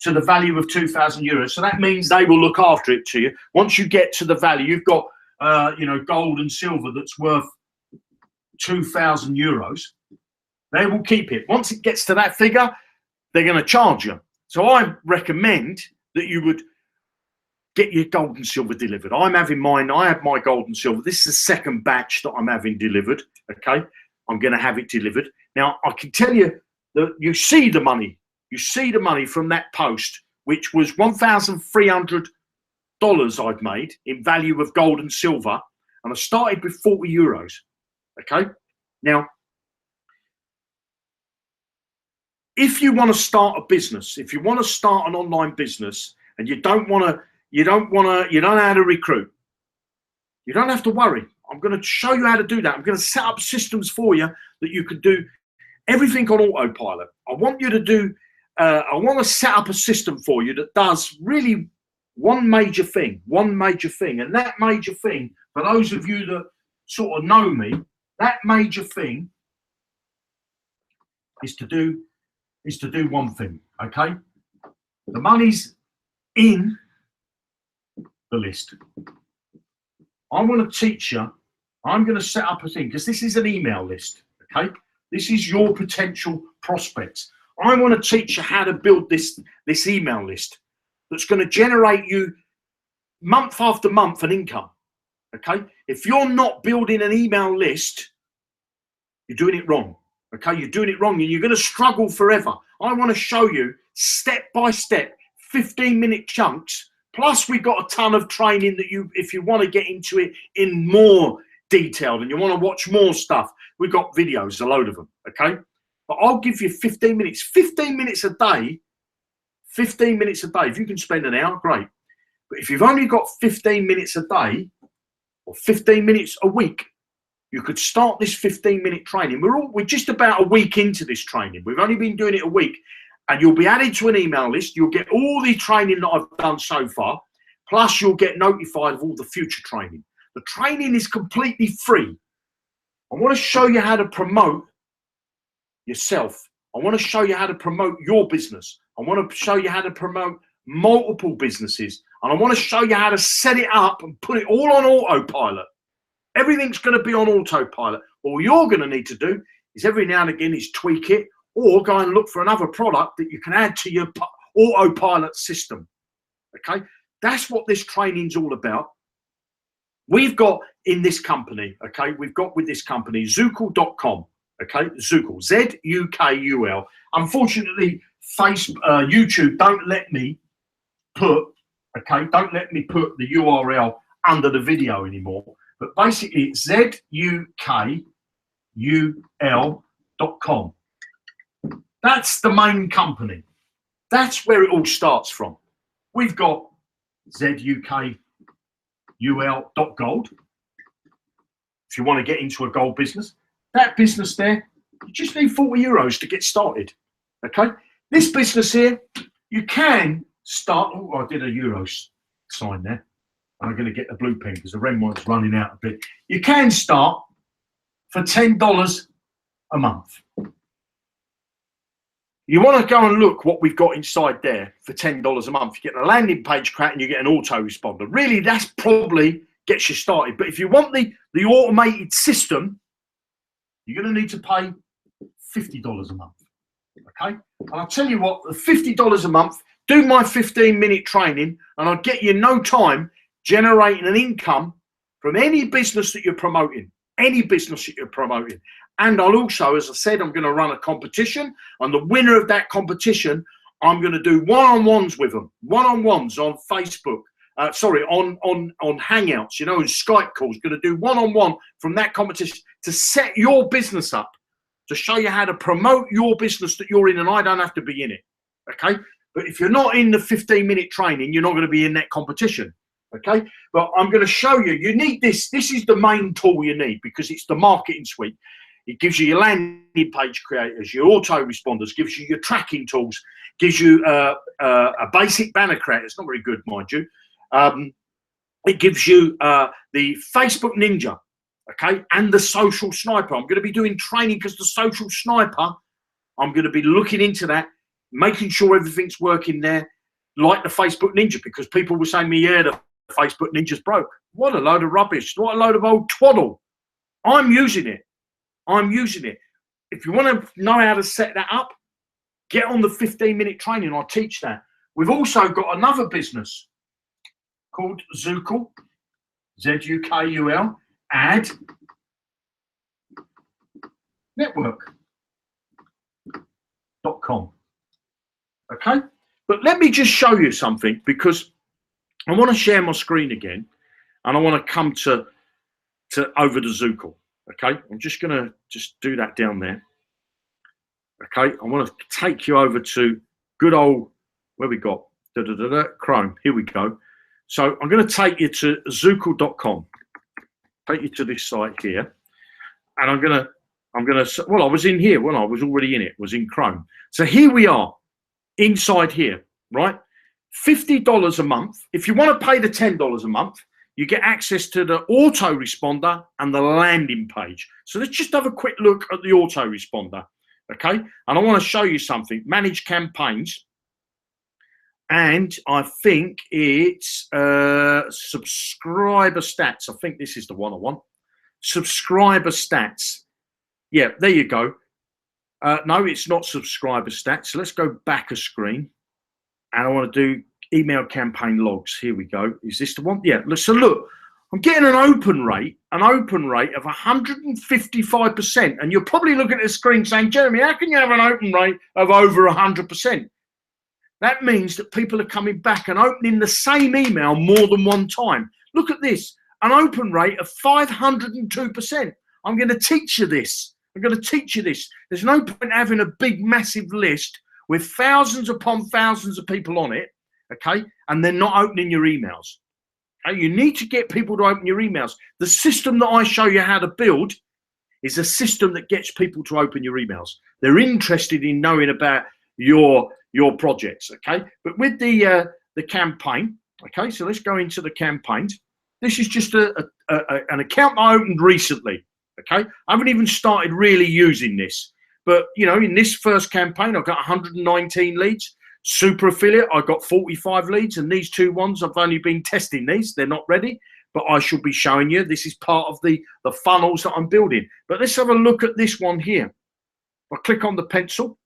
to the value of 2,000 euros. So that means they will look after it to you. Once you get to the value, you've got, you know, gold and silver that's worth 2,000 euros. They will keep it. Once it gets to that figure, they're going to charge you. So I recommend that you would get your gold and silver delivered. I'm having mine. I have my gold and silver. This is the second batch that I'm having delivered. Okay, I'm going to have it delivered. Now, I can tell you that you see the money. You see the money from that post, which was $1,300 I've made in value of gold and silver. And I started with 40 euros. Okay, now, if you want to start a business, if you want to start an online business and you don't know how to recruit, you don't have to worry. I'm going to show you how to do that. I'm going to set up systems for you that you can do everything on autopilot. I want you to do, I want to set up a system for you that does really one major thing. And that major thing, for those of you that sort of know me, that major thing is to do one thing, okay? The money's in the list. I want to teach you, I'm going to set up a thing, because this is an email list, okay? This is your potential prospects. I want to teach you how to build this email list that's going to generate you month after month an income, okay? If you're not building an email list, you're doing it wrong. Okay, you're doing it wrong and you're going to struggle forever. I want to show you step by step, 15-minute chunks. Plus, we've got a ton of training that if you want to get into it in more detail and you want to watch more stuff, we've got videos, a load of them. Okay, but I'll give you 15 minutes, 15 minutes a day, 15 minutes a day. If you can spend an hour, great. But if you've only got 15 minutes a day or 15 minutes a week, you could start this 15-minute training. We're just about a week into this training. We've only been doing it a week, and you'll be added to an email list. You'll get all the training that I've done so far, plus you'll get notified of all the future training. The training is completely free. I want to show you how to promote yourself. I want to show you how to promote your business. I want to show you how to promote multiple businesses, and I want to show you how to set it up and put it all on autopilot. Everything's going to be on autopilot. All you're going to need to do is every now and again is tweak it, or go and look for another product that you can add to your autopilot system. Okay, that's what this training's all about. We've got in this company, okay, we've got with this company, Zukul.com, okay, Zukul, Z-U-K-U-L. Unfortunately, YouTube don't let me put, okay, don't let me put the URL under the video anymore, but basically it's ZUKUL.com. That's the main company. That's where it all starts from. We've got ZUKUL.gold. If you want to get into a gold business, that business there, you just need 40 euros to get started. Okay, this business here, you can start. Oh, I did a euros sign there. I'm going to get the blue pen because the REM one's running out a bit. You can start for $10 a month. You want to go and look what we've got inside there for $10 a month. You get a landing page crack and you get an autoresponder. Really, that's probably gets you started. But if you want the automated system, you're going to need to pay $50 a month. Okay, and I'll tell you what, the $50 a month, do my 15-minute training, and I'll get you in no time generating an income from any business that you're promoting, any business that you're promoting. And I'll also, as I said, I'm going to run a competition, and the winner of that competition, I'm going to do one-on-ones with them, one-on-ones on Facebook, on Hangouts, you know, and Skype calls. Going to do one-on-one from that competition to set your business up, to show you how to promote your business that you're in, and I don't have to be in it, okay? But if you're not in the 15-minute training, you're not going to be in that competition, okay? But I'm going to show you, you need this. This is the main tool you need because it's the marketing suite. It gives you your landing page creators, your autoresponders, gives you your tracking tools, gives you a basic banner creator. It's not very good, mind you. It gives you the Facebook Ninja, okay, and the social sniper. I'm going to be doing training because the social sniper, I'm going to be looking into that, making sure everything's working there, like the Facebook Ninja, because people were saying to me, yeah, the Facebook Ninja's broke. What a load of rubbish. What a load of old twaddle. I'm using it. I'm using it. If you want to know how to set that up, get on the 15-minute training. I'll teach that. We've also got another business called Zukul, ZUKUL, Ad Network.com. Okay, but let me just show you something because I want to share my screen again, and I want to come to over to Zukul. Okay, I'm just going to do that down there. Okay, I want to take you over to good old, where we got, Chrome. Here we go. So I'm going to take you to Zukul.com. Take you to this site here. And I'm going to, well, I was in here when I was already in it, was in Chrome. So here we are, inside here, right? $50 a month. If you want to pay the $10 a month, you get access to the autoresponder and the landing page. So let's just have a quick look at the autoresponder, okay? And I want to show you something. Manage campaigns. And I think it's subscriber stats. I think this is the one I want. Subscriber stats. Yeah, there you go. No, it's not subscriber stats. So let's go back a screen. And I want to do email campaign logs. Here we go. Is this the one? Yeah. So look, I'm getting an open rate of 155%. And you're probably looking at the screen saying, Jeremy, how can you have an open rate of over 100%? That means that people are coming back and opening the same email more than one time. Look at this, an open rate of 502%. I'm going to teach you this. I'm going to teach you this. There's no point having a big, massive list with thousands upon thousands of people on it, okay, and they're not opening your emails. Okay? You need to get people to open your emails. The system that I show you how to build is a system that gets people to open your emails. They're interested in knowing about your projects, okay? But with the campaign, okay, so let's go into the campaigns. This is just an account I opened recently, okay? I haven't even started really using this. But, you know, in this first campaign, I've got 119 leads. Super affiliate, I got 45 leads. And these two ones, I've only been testing these. They're not ready. But I should be showing you. This is part of the funnels that I'm building. But let's have a look at this one here. I'll click on the pencil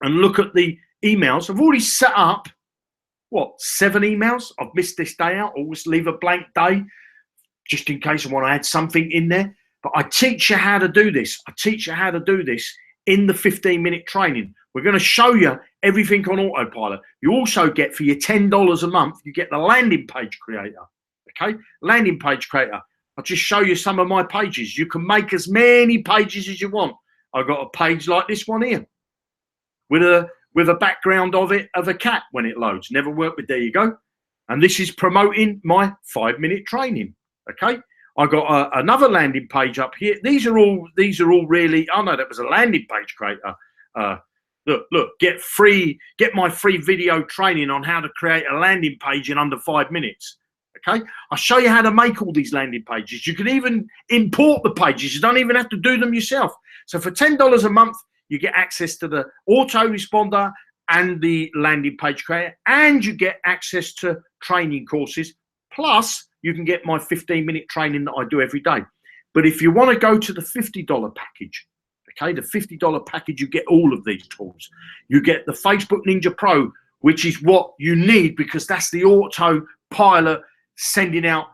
and look at the emails. I've already set up, what, 7 emails? I've missed this day out. Always leave a blank day just in case I want to add something in there. But I teach you how to do this. I teach you how to do this in the 15-minute training. We're going to show you everything on autopilot. You also get, for your $10 a month, you get the landing page creator. Okay, landing page creator. I'll just show you some of my pages. You can make as many pages as you want. I've got a page like this one here with a background of a cat when it loads. Never worked with. There you go. And this is promoting my 5-minute training. Okay, I got another landing page up here. These are all really. Oh no, that was a landing page creator. Look, get my free video training on how to create a landing page in under 5 minutes. Okay, I'll show you how to make all these landing pages. You can even import the pages. You don't even have to do them yourself. So for $10 a month, you get access to the autoresponder and the landing page creator, and you get access to training courses. Plus, you can get my 15-minute training that I do every day. But if you want to go to the $50 package, okay, the $50 package, you get all of these tools. You get the Facebook Ninja Pro, which is what you need because that's the autopilot sending out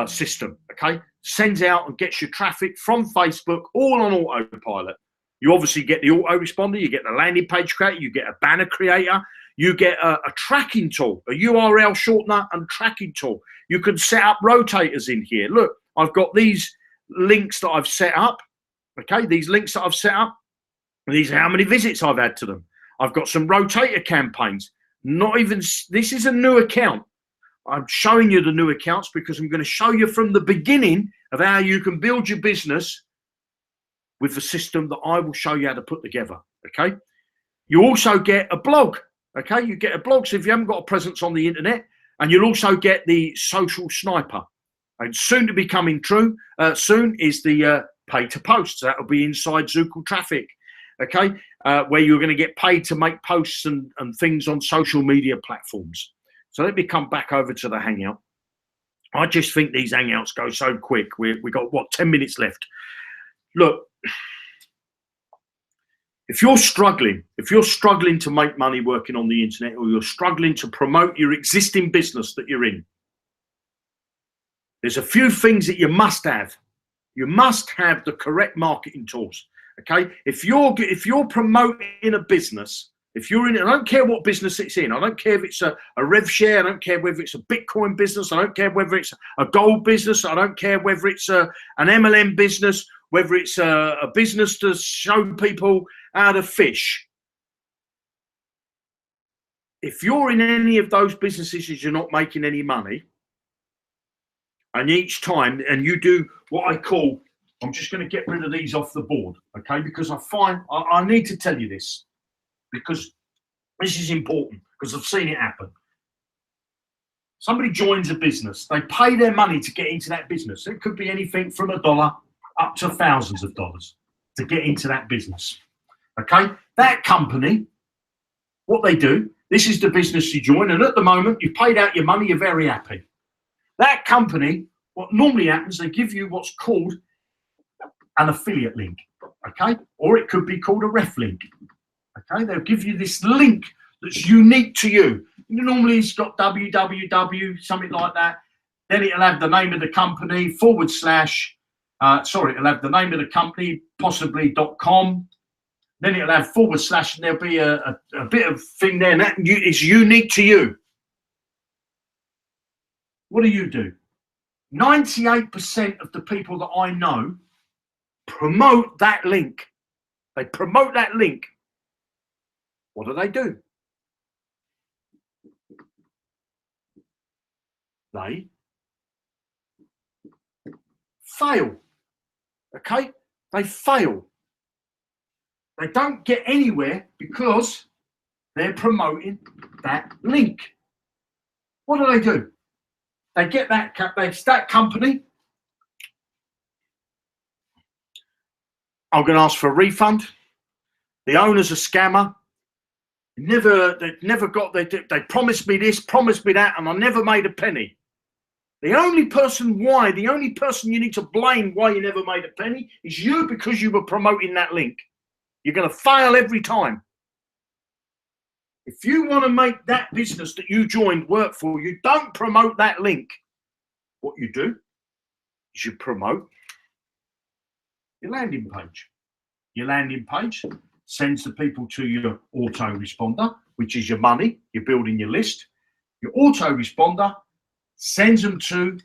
system. Okay, sends out and gets your traffic from Facebook all on autopilot. You obviously get the autoresponder, you get the landing page creator, you get a banner creator, you get a tracking tool, a URL shortener and tracking tool. You can set up rotators in here. Look, I've got these links that I've set up. Okay, these links that I've set up, these are how many visits I've had to them. I've got some rotator campaigns. Not even, this is a new account. I'm showing you the new accounts because I'm going to show you from the beginning of how you can build your business with the system that I will show you how to put together. Okay, you also get a blog. Okay, you get a blog. So if you haven't got a presence on the internet, and you'll also get the social sniper. And soon to be coming true, soon is the pay to post. So that will be inside Zukul Traffic. Okay, where you're going to get paid to make posts and things on social media platforms. So let me come back over to the Hangout. I just think these Hangouts go so quick. We got, what, 10 minutes left. Look, if you're struggling to make money working on the internet, or you're struggling to promote your existing business that you're in, there's a few things that you must have. You must have the correct marketing tools. Okay, if you're promoting a business, if you're in, I don't care what business it's in. I don't care if it's a rev share. I don't care whether it's a Bitcoin business. I don't care whether it's a gold business. I don't care whether it's an MLM business, whether it's a business to show people how to fish. If you're in any of those businesses and you're not making any money, and each time, and you do what I call, I'm just going to get rid of these off the board, okay? Because I find, I need to tell you this, because this is important, because I've seen it happen. Somebody joins a business, they pay their money to get into that business. It could be anything from $1 up to thousands of dollars to get into that business, okay? That company, what they do, this is the business you join, and at the moment, you've paid out your money, you're very happy. That company, what normally happens, they give you what's called an affiliate link, okay? Or it could be called a ref link, okay? They'll give you this link that's unique to you. Normally it's got www, something like that. Then it'll have the name of the company, / it'll have the name of the company, possibly.com. Then it'll have / and there'll be a bit of thing there, and that is unique to you. What do? 98% of the people that I know promote that link. They promote that link. What do? They fail. Okay? They fail. They don't get anywhere because they're promoting that link. What do? They get that company. I'm going to ask for a refund. The owner's a scammer. They promised me this, promised me that, and I never made a penny. The only person you need to blame why you never made a penny is you, because you were promoting that link. You're going to fail every time. If you want to make that business that you joined work for you, don't promote that link. What you do is you promote your landing page. Your landing page sends the people to your autoresponder, which is your money. You're building your list. Your autoresponder sends them to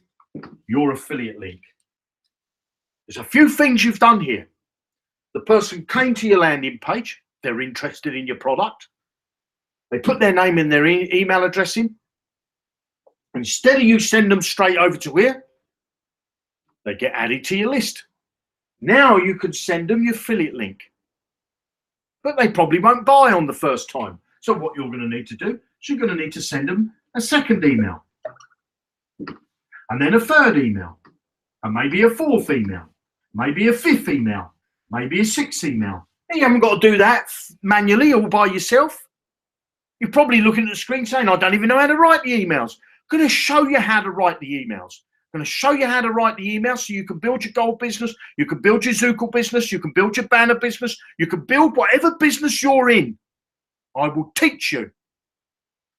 your affiliate link. There's a few things you've done here. The person came to your landing page. They're interested in your product. They put their name and their email address in. Instead of you send them straight over to here, they get added to your list. Now you can send them your affiliate link. But they probably won't buy on the first time. So what you're going to need to do is you're going to need to send them a second email. And then a third email. And maybe a fourth email. Maybe a fifth email. Maybe a sixth email. And you haven't got to do that manually all by yourself. You're probably looking at the screen saying, I don't even know how to write the emails. I'm going to show you how to write the emails. I'm going to show you how to write the emails so you can build your gold business, you can build your Zukul business, you can build your banner business, you can build whatever business you're in. I will teach you.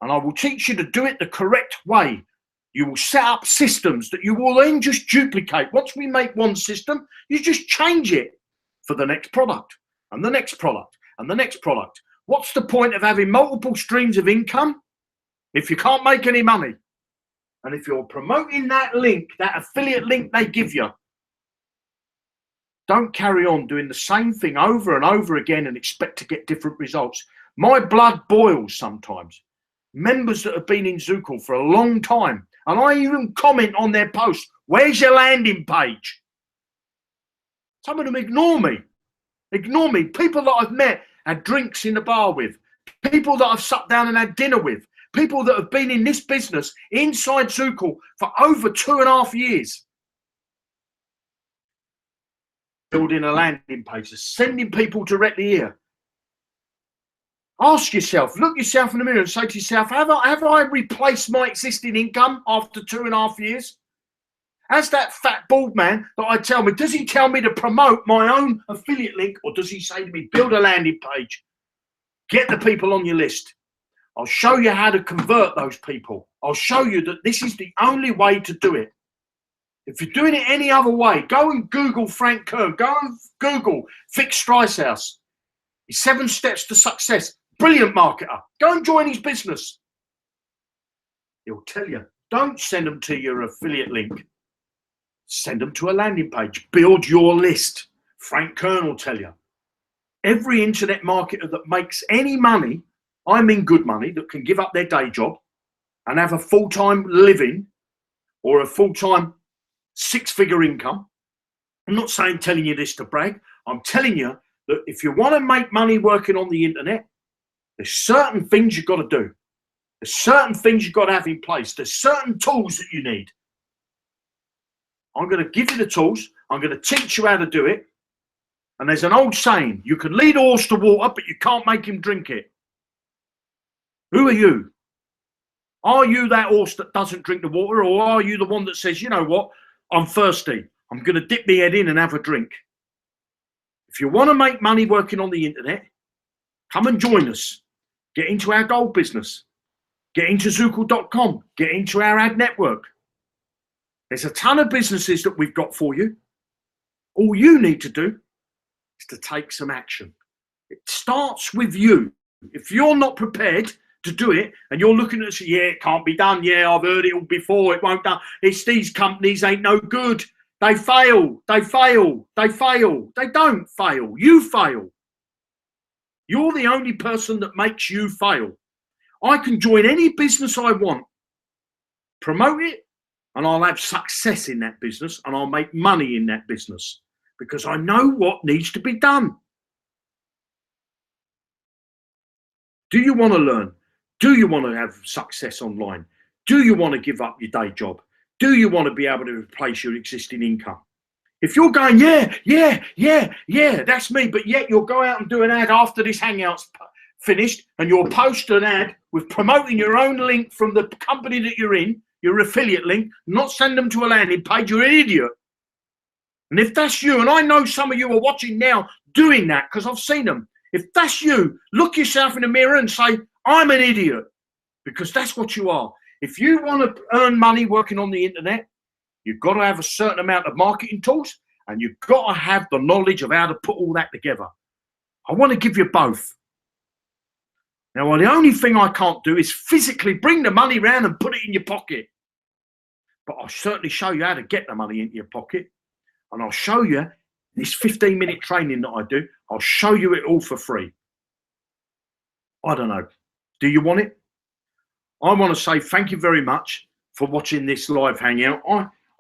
And I will teach you to do it the correct way. You will set up systems that you will then just duplicate. Once we make one system, you just change it for the next product and the next product and the next product. What's the point of having multiple streams of income if you can't make any money? And if you're promoting that link, that affiliate link they give you, don't carry on doing the same thing over and over again and expect to get different results. My blood boils sometimes. Members that have been in Zukul for a long time, and I even comment on their posts, where's your landing page? Some of them ignore me. Ignore me. People that I've met, had drinks in the bar with, people that I've sat down and had dinner with, people that have been in this business inside Zukul for over 2.5 years. Building a landing page, sending people directly here. Ask yourself, look yourself in the mirror and say to yourself, have I replaced my existing income after 2.5 years? As that fat bald man that I tell me, does he tell me to promote my own affiliate link, or does he say to me, build a landing page, get the people on your list? I'll show you how to convert those people. I'll show you that this is the only way to do it. If you're doing it any other way, go and Google Frank Kern, go and Google Vic Streishaus. His 7 steps to success. Brilliant marketer. Go and join his business. He'll tell you, don't send them to your affiliate link. Send them to a landing page. Build your list. Frank Kern will tell you. Every internet marketer that makes any money, I mean good money, that can give up their day job and have a full-time living or a full-time 6-figure income. I'm not telling you this to brag. I'm telling you that if you want to make money working on the internet, there's certain things you've got to do. There's certain things you've got to have in place. There's certain tools that you need. I'm going to give you the tools. I'm going to teach you how to do it. And there's an old saying, you can lead a horse to water, but you can't make him drink it. Who are you? Are you that horse that doesn't drink the water, or are you the one that says, you know what, I'm thirsty. I'm going to dip my head in and have a drink. If you want to make money working on the internet, come and join us. Get into our gold business. Get into Zukul.com. Get into our ad network. There's a ton of businesses that we've got for you. All you need to do is to take some action. It starts with you. If you're not prepared to do it and you're looking at it, yeah, it can't be done. Yeah, I've heard it all before. It won't done. It's these companies ain't no good. They fail. They fail. They fail. They don't fail. You fail. You're the only person that makes you fail. I can join any business I want, promote it, and I'll have success in that business and I'll make money in that business because I know what needs to be done. Do you want to learn? Do you want to have success online? Do you want to give up your day job? Do you want to be able to replace your existing income? If you're going, yeah, that's me, but yet you'll go out and do an ad after this hangout's finished and you'll post an ad with promoting your own link from the company that you're in, your affiliate link, not send them to a landing page, you're an idiot. And if that's you, and I know some of you are watching now doing that because I've seen them. If that's you, look yourself in the mirror and say, I'm an idiot, because that's what you are. If you want to earn money working on the internet, you've got to have a certain amount of marketing tools and you've got to have the knowledge of how to put all that together. I want to give you both. Now, well, the only thing I can't do is physically bring the money round and put it in your pocket. But I'll certainly show you how to get the money into your pocket. And I'll show you this 15-minute training that I do. I'll show you it all for free. I don't know. Do you want it? I want to say thank you very much for watching this live hangout.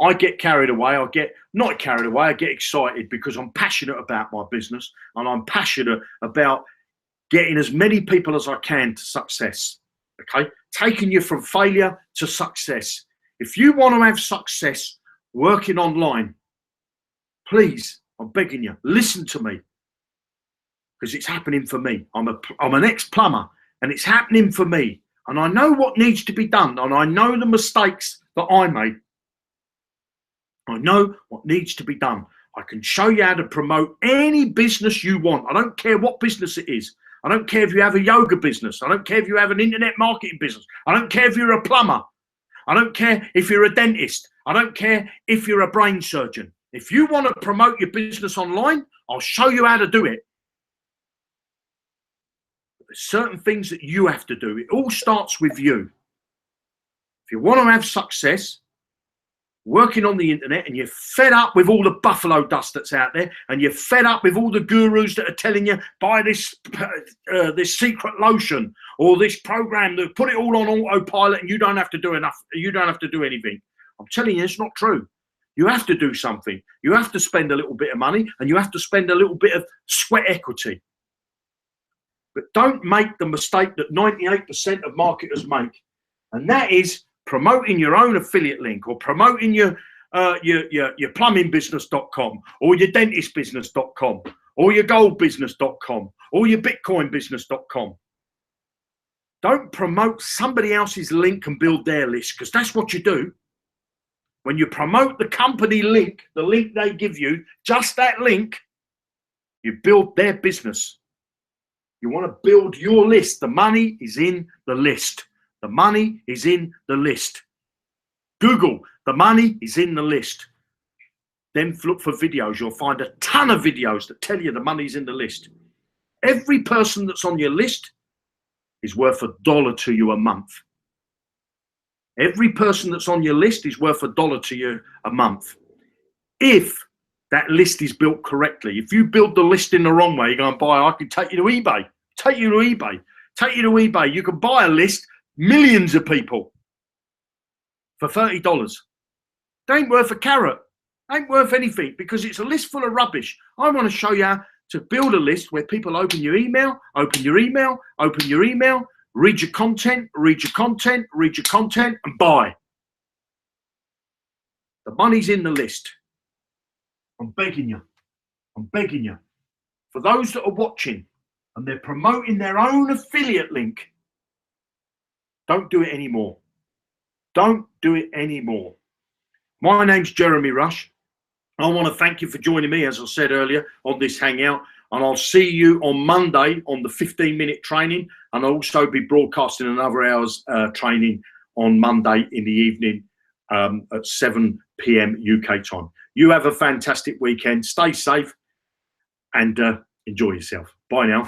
I get carried away. I get not carried away. I get excited because I'm passionate about my business, and I'm passionate about getting as many people as I can to success. Okay, taking you from failure to success. If you want to have success working online, please, I'm begging you, listen to me, because it's happening for me. I'm an ex-plumber, and it's happening for me. And I know what needs to be done, and I know the mistakes that I made. I know what needs to be done. I can show you how to promote any business you want. I don't care what business it is. I don't care if you have a yoga business. I don't care if you have an internet marketing business. I don't care if you're a plumber. I don't care if you're a dentist. I don't care if you're a brain surgeon. If you want to promote your business online, I'll show you how to do it. But there's certain things that you have to do. It all starts with you. If you want to have success working on the internet, and you're fed up with all the buffalo dust that's out there, and you're fed up with all the gurus that are telling you buy this this secret lotion or this program that put it all on autopilot and you don't have to do enough, you don't have to do anything. I'm telling you, it's not true. You have to do something. You have to spend a little bit of money, and you have to spend a little bit of sweat equity. But don't make the mistake that 98% of marketers make, and that is promoting your own affiliate link, or promoting your plumbingbusiness.com, or your dentistbusiness.com, or your goldbusiness.com, or your bitcoinbusiness.com. Don't promote somebody else's link and build their list, because that's what you do. When you promote the company link, the link they give you, just that link, you build their business. You want to build your list. The money is in the list. The money is in the list. Google, the money is in the list. Then look for videos. You'll find a ton of videos that tell you the money's in the list. Every person that's on your list is worth $1 to you a month. Every person that's on your list is worth $1 to you a month. If that list is built correctly. If you build the list in the wrong way, you're going to buy, I can take you to eBay. Take you to eBay. Take you to eBay. You can buy a list, millions of people, for $30. They ain't worth a carrot. Ain't worth anything, because it's a list full of rubbish. I want to show you how to build a list where people open your email, open your email, open your email, read your content, read your content, read your content, and buy. The money's in the list. I'm begging you. I'm begging you. For those that are watching and they're promoting their own affiliate link, don't do it anymore. Don't do it anymore. My name's Jeremy Rush. I want to thank you for joining me, as I said earlier, on this hangout. And I'll see you on Monday on the 15-minute training. And I'll also be broadcasting another hour's training on Monday in the evening at 7 p.m. UK time. You have a fantastic weekend. Stay safe and enjoy yourself. Bye now.